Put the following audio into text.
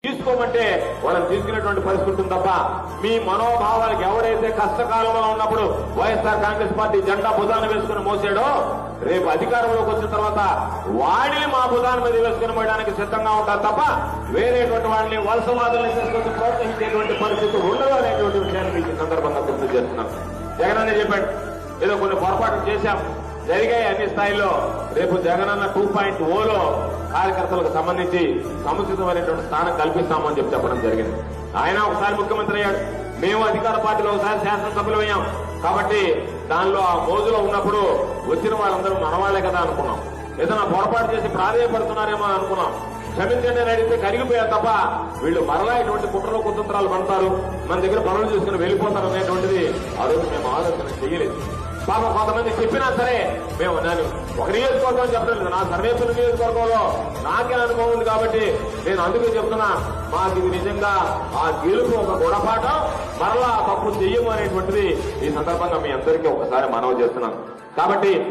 తీసుకోమంటే వాళ్ళని తీసుకునేటువంటి పరిస్థితి ఉంటుంది తప్ప మీ మనోభావాలకు ఎవరైతే కష్టకాలంలో ఉన్నప్పుడు వైఎస్ఆర్ కాంగ్రెస్ పార్టీ జెండా భుజాన్ని వేసుకుని మోసాడో రేపు అధికారంలోకి వచ్చిన తర్వాత వాడిని మా భుజాన్ని మీద వేసుకుని పోయడానికి సిద్ధంగా ఉంటారు తప్ప వేరేటువంటి వాళ్ళని వలసవాదులను తీసుకొచ్చి ప్రోత్సహించేటువంటి పరిస్థితి ఉండదు అనేటువంటి విషయాన్ని మీకు సందర్భంగా గుర్తు చేస్తున్నాను. జగన్ అనే చెప్పాడు ఏదో కొన్ని పొరపాట్లు చేశాం జరిగాయి అన్ని స్థాయిలో. రేపు జగనన్న 2.0లో కార్యకర్తలకు సంబంధించి సముచితమైనటువంటి స్థానం కల్పిస్తామని చెప్పడం జరిగింది. ఆయన ఒకసారి ముఖ్యమంత్రి అయ్యాడు, మేము అధికార పార్టీలో ఒకసారి శాసనసభ్యులు అయ్యాం. కాబట్టి దానిలో ఆ మోజులో ఉన్నప్పుడు వచ్చిన వాళ్ళందరూ మనవాళ్లే కదా అనుకున్నాం. ఏదైనా పొరపాటు చేసి ప్రాధాన్యపడుతున్నారేమో అనుకున్నాం. క్షమించండి అని అడిగితే కరిగిపోయారు తప్ప వీళ్ళు మరలా ఇటువంటి కుట్రలు కుతంత్రాలు పడతారు, మన దగ్గర పనులు చేసుకుని వెళ్ళిపోతారు అనేటువంటిది ఆ రోజు మేము ఆలోచన చేయలేదు. పాపం కొంతమంది చెప్పినా సరే మేము నేను ఒక నియోజకవర్గం చెప్పలేదు, నా సర్వేపల్లి నియోజకవర్గంలో నాకే అనుభవం ఉంది కాబట్టి నేను అందుకే చెప్తున్నా, మాకు ఇది నిజంగా ఆ గెలుపు ఒక గుణపాఠం, మరలా తప్పు చెయ్యము అనేటువంటిది ఈ సందర్భంగా మీ అందరికీ ఒకసారి మనవి చేస్తున్నాను. కాబట్టి